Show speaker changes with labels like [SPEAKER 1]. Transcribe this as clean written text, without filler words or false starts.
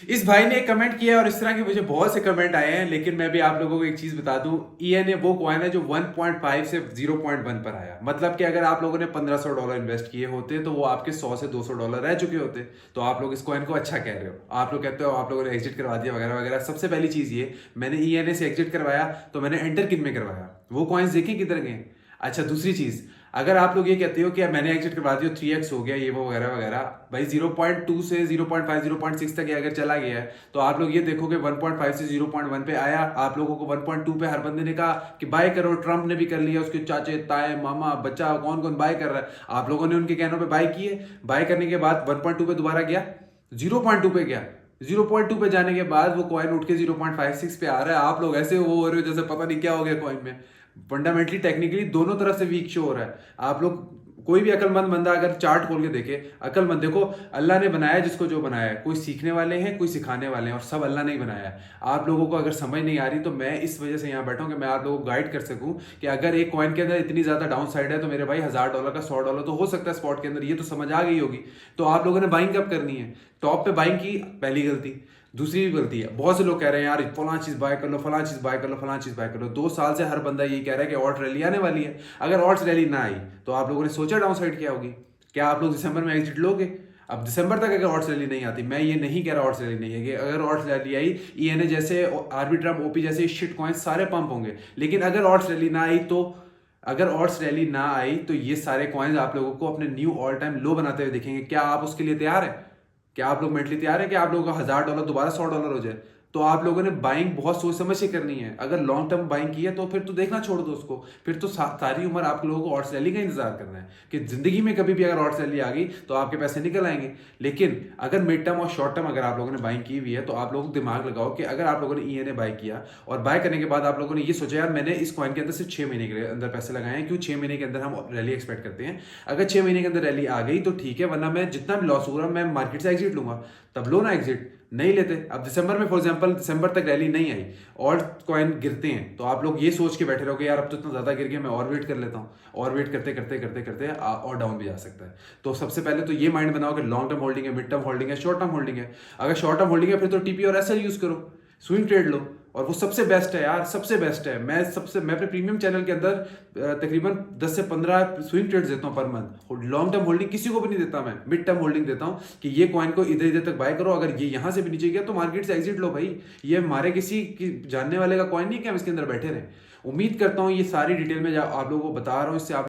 [SPEAKER 1] इस भाई ने एक कमेंट किया और इस तरह के मुझे बहुत से कमेंट आए हैं, लेकिन मैं भी आप लोगों को एक चीज बता दूं, ईएनए वो कॉइन है जो 1.5 से 0.1 पर आया। मतलब कि अगर आप लोगों ने $1500 इन्वेस्ट किए होते तो वो आपके 100 से $200 रह चुके होते। तो आप लोग इस कॉइन को अच्छा कह रहे हो, आप लोग कहते हो आप लोगों ने एग्जिट करवा दिया वगैरह वगैरह। सबसे पहली चीज ये, मैंने ईएनए से एग्जिट करवाया तो मैंने एंटर किन में करवाया, वो कॉइन्स देखें किधर गए। अच्छा, दूसरी चीज, अगर आप लोग ये कहते हो कि मैंने एग्जिट करवा दिया 3x हो गया ये वो वगैरह वगैरह, भाई 0.2 से 0.5 0.6 तक अगर चला गया है तो आप लोग ये देखोगे 1.5 से 0.1 पे आया। आप लोगों को 1.2 पे हर बंदे ने कहा कि बाय करो, ट्रंप ने भी कर लिया, उसके चाचे ताए मामा बच्चा कौन कौन बाय कर रहा है। आप लोगों ने उनके कहनों पे बाय किए, बाय करने के बाद 1.2 पे दोबारा गया, 0.2 पे गया, 0.2 पे जाने के बाद वो कॉइन उठ के 0.56 पे आ रहा है। आप लोग ऐसे वो हो रहे हो जैसे पता नहीं क्या हो गया कॉइन में। फंडामेंटली टेक्निकली दोनों तरफ से वीक शो हो रहा है। आप लोग, कोई भी अकलमंद बंदा अगर चार्ट खोल के देखे, अकलमंद देखो, अल्लाह ने बनाया जिसको जो बनाया है, कोई सीखने वाले हैं कोई सिखाने वाले हैं, और सब अल्लाह ने ही बनाया है। आप लोगों को अगर समझ नहीं आ रही तो मैं इस वजह से यहाँ बैठा हूँ कि मैं आप लोगों को गाइड कर सकूं कि अगर एक कॉइन के अंदर इतनी ज्यादा डाउन साइड है तो मेरे भाई $1000 का $100 तो हो सकता है स्पॉट के अंदर, ये तो समझ आ गई होगी। तो आप लोगों ने बाइंग कब करनी है, टॉप पे बाइंग की, पहली गलती। दूसरी भी गलती है, बहुत से लोग कह रहे हैं यार फलां चीज बाय कर लो, फलां चीज बाय कर लो, फलां चीज बाय कर लो। 2 साल से हर बंदा ये कह रहा है कि ऑल्ट रैली आने वाली है। अगर ऑल्ट रैली ना आई तो आप लोगों ने सोचा डाउन साइड क्या होगी? क्या आप लोग दिसंबर में एग्जिट लोगे? अब दिसंबर तक अगर ऑल्ट रैली नहीं आती, मैं ये नहीं कह रहा ऑल्ट रैली नहीं है, कि अगर ऑल्ट रैली आई, ईएनए जैसे, आर्बिट्रम, ओपी जैसे शिट कॉइंस सारे पंप होंगे। लेकिन अगर ऑल्ट रैली ना आई तो, अगर ऑल्ट रैली ना आई तो ये सारे कॉइन्स आप लोगों को अपने न्यू ऑल टाइम लो बनाते हुए दिखेंगे। क्या आप उसके लिए तैयार है? क्या आप लोग मेंटली तैयार है कि आप लोगों का $1000 दोबारा $100 हो जाए? तो आप लोगों ने बाइंग बहुत सोच समझ के करनी है। अगर लॉन्ग टर्म बाइंग की है तो फिर तो देखना छोड़ दो उसको, फिर तो सारी उम्र आप लोगों को ऑर्ट्स रैली का इंतजार करना है कि जिंदगी में कभी भी अगर ऑर्ट्स रैली आ गई तो आपके पैसे निकल आएंगे। लेकिन अगर मिड टर्म और शॉर्ट टर्म अगर आप लोगों ने बाइंग की हुई है तो आप लोगों को दिमाग लगाओ कि अगर आप लोगों ने ईएनए बाय किया और बाय करने के बाद आप लोगों ने ये सोचा यार मैंने इस कॉइन के अंदर सिर्फ 6 महीने के अंदर पैसे लगाए हैं, क्यों 6 महीने के अंदर हम रैली एक्सपेक्ट करते हैं। अगर 6 महीने के अंदर रैली आ गई तो ठीक है, वरना मैं जितना भी लॉस हो रहा मैं मार्केट से एग्जिट लूंगा। तब लो ना एग्जिट, नहीं लेते। अब दिसंबर में फॉर एग्जांपल दिसंबर तक रैली नहीं आई और कॉइन गिरते हैं तो आप लोग ये सोच के बैठे रहो कि यार अब तो इतना ज्यादा गिर गया, मैं और वेट कर लेता हूँ। और वेट करते करते करते करते और डाउन भी जा सकता है। तो सबसे पहले तो ये माइंड बनाओ कि लॉन्ग टर्म होल्डिंग है, मिड टर्म होल्डिंग है, शॉर्ट टर्म होल्डिंग है। अगर शॉर्ट टर्म होल्डिंग है फिर तो टीपी और एसएल यूज करो, स्विंग ट्रेड लो, और वो सबसे बेस्ट है यार, सबसे बेस्ट है। मैं अपने प्रीमियम चैनल के अंदर तकरीबन 10 से 15 स्विंग ट्रेड्स देता हूँ per month. Long term holding किसी को भी नहीं देता, मैं मिड टर्म होल्डिंग देता हूँ कि ये कॉइन को इधर इधर तक बाय करो, अगर ये यहाँ से भी नीचे गया तो मार्केट से एग्जिट लो भाई। ये हमारे किसी की जानने वाले का कॉइन नहीं कि हम इसके अंदर बैठे रहे। उम्मीद करता हूँ ये सारी डिटेल में आप लोगों को बता रहा हूँ, इससे आप